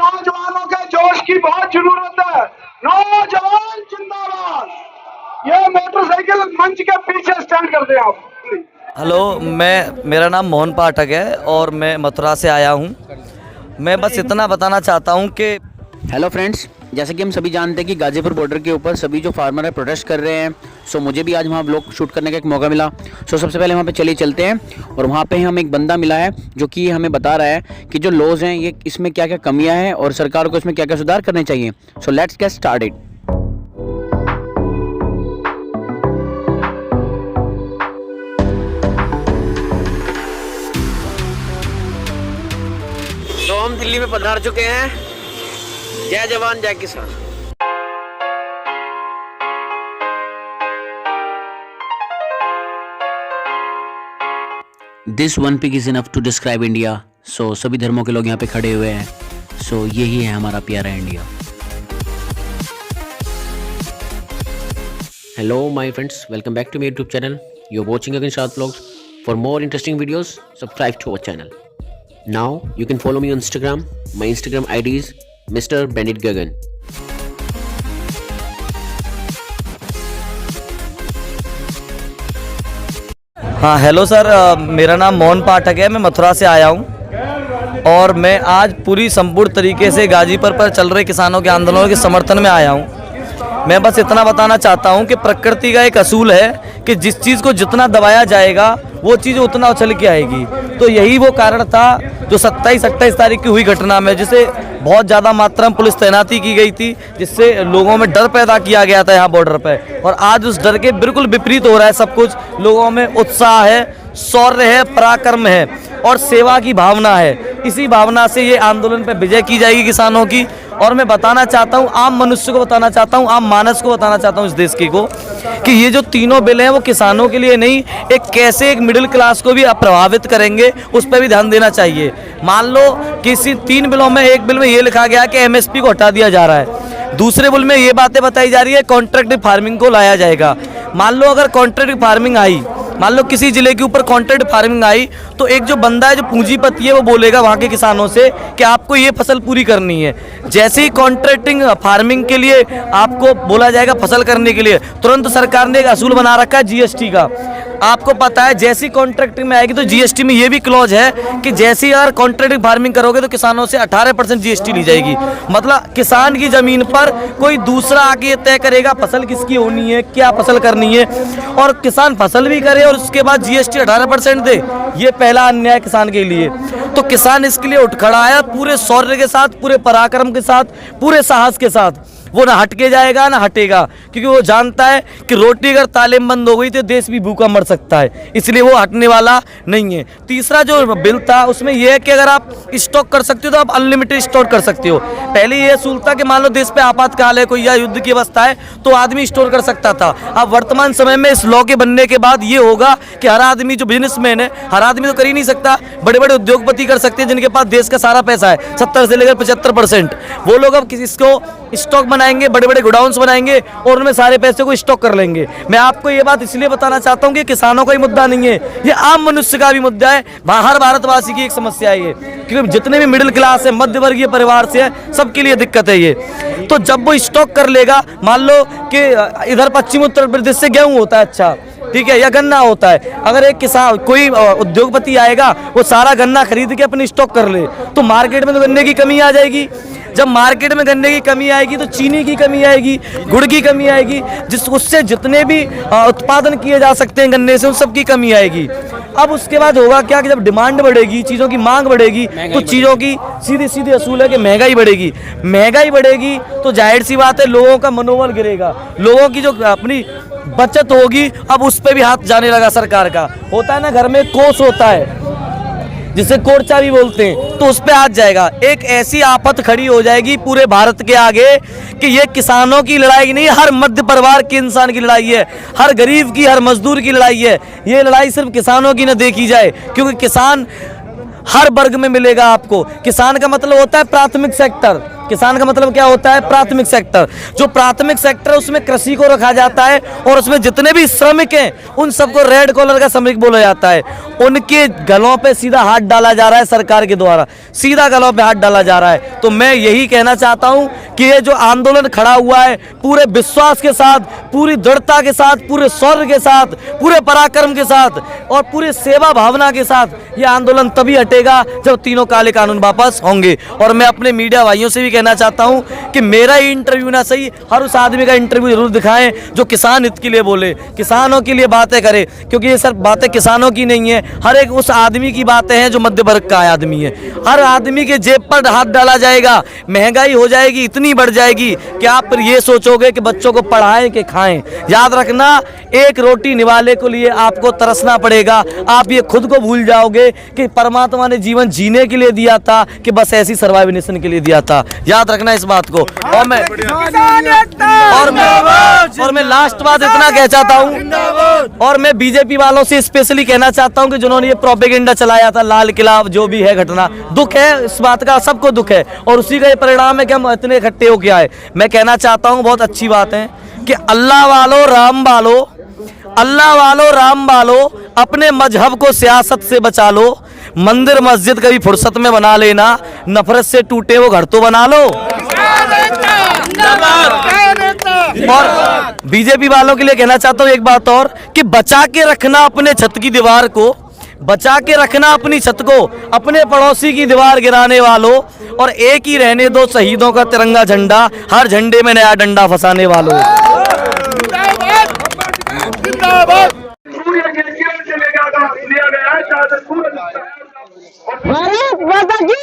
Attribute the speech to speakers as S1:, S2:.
S1: नौजवानों के जोश की बहुत जरूरत है। नौजवान जिंदाबाद। ये मोटरसाइकिल मंच के पीछे स्टैंड कर दे आप।
S2: हेलो, मेरा नाम मोहन पाठक है और मैं मथुरा से आया हूँ। मैं बस इतना बताना चाहता हूँ कि
S3: हेलो फ्रेंड्स, जैसे कि हम सभी जानते हैं कि गाज़ीपुर बॉर्डर के ऊपर सभी जो फार्मर है प्रोटेस्ट कर रहे हैं। सो मुझे भी आज वहाँ व्लॉग शूट करने का एक मौका मिला। सो सबसे पहले वहाँ पे चलते हैं और वहाँ पे हमें एक बंदा मिला है जो कि हमें बता रहा है कि जो लॉज हैं ये इसमें क्या क्या कमियाँ हैं और सरकार को इसमें क्या क्या सुधार करने चाहिए। So let's get started. तो हम दिल्ली में पधार चुके हैं। जय जवान जय किसान। This one pic is enough to describe India. So सभी धर्मों के लोग यहाँ पे खड़े हुए हैं। सो यही है हमारा प्यारा India. Hello my friends, welcome back to my YouTube channel. You are watching again Shad vlogs. For more interesting videos subscribe to our channel. Now you can follow me on Instagram. My Instagram ID is Mr. Bandit Gagan.
S2: हाँ, hello sir, मेरा नाम मोहन पाठक है। मैं मथुरा से आया हूँ और मैं आज पूरी संपूर्ण तरीके से गाजीपुर पर चल रहे किसानों के आंदोलनों के समर्थन में आया हूँ। मैं बस इतना बताना चाहता हूँ कि प्रकृति का एक असूल है कि जिस चीज़ को जितना दबाया जाएगा वो चीज़ उतना उछल के आएगी। तो यही वो कारण था जो 27-28 तारीख की हुई घटना में, जिसे बहुत ज़्यादा मात्रा में पुलिस तैनाती की गई थी, जिससे लोगों में डर पैदा किया गया था यहाँ बॉर्डर पर। और आज उस डर के बिल्कुल विपरीत हो रहा है सब कुछ। लोगों में उत्साह है, शौर्य है, पराक्रम है और सेवा की भावना है। इसी भावना से ये आंदोलन पर विजय की जाएगी किसानों की। और मैं बताना चाहता हूँ, आम मनुष्य को बताना चाहता हूँ, आम मानस को बताना चाहता हूँ इस देश के को, कि ये जो तीनों बिल हैं वो किसानों के लिए नहीं, एक कैसे एक मिडिल क्लास को भी प्रभावित करेंगे उस पर भी ध्यान देना चाहिए। मान लो किसी 3 बिलों में, एक बिल में ये लिखा गया कि एमएसपी को हटा दिया जा रहा है, दूसरे बिल में ये बातें बताई जा रही है कॉन्ट्रैक्ट फार्मिंग को लाया जाएगा। मान लो अगर कॉन्ट्रैक्ट फार्मिंग आई, मान लो किसी जिले के ऊपर कॉन्ट्रैक्ट फार्मिंग आई, तो एक जो बंदा है, जो पूंजीपति है, वो बोलेगा वहाँ के किसानों से कि आपको ये फसल पूरी करनी है। जैसे ही कॉन्ट्रैक्टिंग फार्मिंग के लिए आपको बोला जाएगा फसल करने के लिए, तुरंत सरकार ने एक असूल बना रखा है जीएसटी का। आपको पता है जैसी कॉन्ट्रैक्टिंग में आएगी तो जीएसटी में ये भी क्लॉज है कि जैसे ही अगर कॉन्ट्रैक्टिंग फार्मिंग करोगे तो किसानों से 18% जीएसटी ली जाएगी। मतलब किसान की जमीन पर कोई दूसरा आके तय करेगा फसल किसकी होनी है, क्या फसल करनी है, और किसान फसल भी करे और उसके बाद जीएसटी 18% दे। ये पहला अन्याय किसान के लिए। तो किसान इसके लिए उठ खड़ा है पूरे शौर्य के साथ, पूरे पराक्रम के साथ, पूरे साहस के साथ। वो ना हट के जाएगा ना हटेगा, क्योंकि वो जानता है कि रोटी अगर तालीम बंद हो गई तो देश भी भूखा मर सकता है, इसलिए वो हटने वाला नहीं है। तीसरा जो बिल था उसमें यह है कि अगर आप स्टॉक कर सकते हो तो आप अनलिमिटेड स्टोर कर सकते हो। पहले ये असूल था कि मान लो देश पे आपातकाल है कोई या युद्ध की अवस्था है तो आदमी स्टोर कर सकता था। अब वर्तमान समय में इस लॉ के बनने के बाद ये होगा कि हर आदमी जो बिजनेसमैन है, हर आदमी तो कर ही नहीं सकता, बड़े बड़े उद्योगपति कर सकते हैं जिनके पास देश का सारा पैसा है, 70 से लेकर 75%। वो लोग अब किसी इसको स्टॉक बनाएंगे, बड़े बड़े गोडाउन्स बनाएंगे और उनमें सारे पैसे को स्टॉक कर लेंगे। मैं आपको ये बात इसलिए बताना चाहता हूँ कि किसानों का ही मुद्दा नहीं है, ये आम मनुष्य का भी मुद्दा है। हर भारतवासी की एक समस्या है ये, क्योंकि जितने भी मिडिल क्लास है, मध्य वर्गीय परिवार से है, सबके लिए दिक्कत है ये। तो जब वो स्टॉक कर लेगा, मान लो कि इधर पश्चिम उत्तर प्रदेश से गेहूँ होता है, अच्छा ठीक है, या गन्ना होता है, अगर एक किसान कोई उद्योगपति आएगा वो सारा गन्ना खरीद के अपने स्टॉक कर ले तो मार्केट में तो गन्ने की कमी आ जाएगी। जब मार्केट में गन्ने की कमी आएगी तो चीनी की कमी आएगी, गुड़ की कमी आएगी, उससे जितने भी उत्पादन किए जा सकते हैं गन्ने से उन सब की कमी आएगी। अब उसके बाद होगा क्या कि जब डिमांड बढ़ेगी, चीज़ों की मांग बढ़ेगी, तो चीज़ों की सीधी सीधी असूल है कि महंगाई बढ़ेगी। महंगाई बढ़ेगी तो जाहिर सी बात है लोगों का मनोबल गिरेगा, लोगों की जो अपनी बचत होगी अब उस पर भी हाथ जाने लगा सरकार का। होता है ना, घर में कोष होता है जिसे कोर्चा भी बोलते हैं, तो उस पे हाथ जाएगा। एक ऐसी आफत खड़ी हो जाएगी पूरे भारत के आगे कि ये किसानों की लड़ाई नहीं, हर मध्य परिवार के इंसान की लड़ाई है, हर गरीब की, हर मजदूर की लड़ाई है। ये लड़ाई सिर्फ किसानों की न देखी जाए, क्योंकि किसान हर वर्ग में मिलेगा आपको। किसान का मतलब होता है प्राथमिक सेक्टर। किसान का मतलब क्या होता है? प्राथमिक सेक्टर। जो प्राथमिक सेक्टर उसमें कृषि को रखा जाता है और उसमें जितने भी श्रमिक हैं उन सबको रेड कॉलर का श्रमिक बोला जाता है। उनके गलों पे सीधा हाथ डाला जा रहा है सरकार के द्वारा, सीधा गलों पे हाथ डाला जा रहा है। तो मैं यही कहना चाहता हूं कि ये जो आंदोलन खड़ा हुआ है पूरे विश्वास के साथ, पूरी दृढ़ता के साथ, पूरे शौर्य के साथ, पूरे पराक्रम के साथ और पूरे सेवा भावना के साथ ये आंदोलन तभी हटेगा जब तीनों काले कानून वापस होंगे। और मैं अपने मीडिया भाइयों से भी कहना चाहता हूं कि मेरा ही इंटरव्यू ना सही, हर उस आदमी का इंटरव्यू जरूर दिखाएं जो किसान हित के लिए बोले, किसानों के लिए बातें करे, क्योंकि ये सब बातें किसानों की नहीं है, हर एक उस आदमी की बातें हैं जो मध्य वर्ग का आदमी है। हर आदमी के जेब पर हाथ डाला जाएगा, महंगाई हो जाएगी, इतनी बढ़ जाएगी कि आप फिर ये सोचोगे कि बच्चों को पढ़ाएं कि खाएं। याद रखना, एक रोटी निवाले को लिए आपको तरसना पड़ेगा। आप ये खुद को भूल जाओगे कि परमात्मा ने जीवन जीने के लिए दिया था कि बस ऐसी सर्वाइवेशन के लिए दिया था। याद रखना इस बात को। और मैं लास्ट बात इतना कह चाहता हूँ, और मैं बीजेपी वालों से स्पेशली कहना चाहता हूँ कि जिन्होंने ये प्रोपेगेंडा चलाया था लाल किला, जो भी है घटना, दुख है इस बात का, सबको दुख है और उसी का ये परिणाम है कि हम इतने इकट्ठे हो गया है। मैं कहना चाहता हूँ बहुत अच्छी बात है कि अल्लाह वालो राम वालो, अल्लाह वालो राम वालो, अपने मजहब को सियासत से बचा लो, मंदिर मस्जिद कभी फुर्सत में बना लेना, नफरत से टूटे वो घर तो बना लो। और बीजेपी वालों के लिए कहना चाहता हूँ एक बात और कि बचा के रखना अपने छत की दीवार को, बचा के रखना अपनी छत को, अपने पड़ोसी की दीवार गिराने वालों, और एक ही रहने दो शहीदों का तिरंगा झंडा, हर झंडे में नया डंडा फंसाने वालों।
S1: सूर्य के किरण से लिया गया है, शायद सूरज
S4: भारत माता की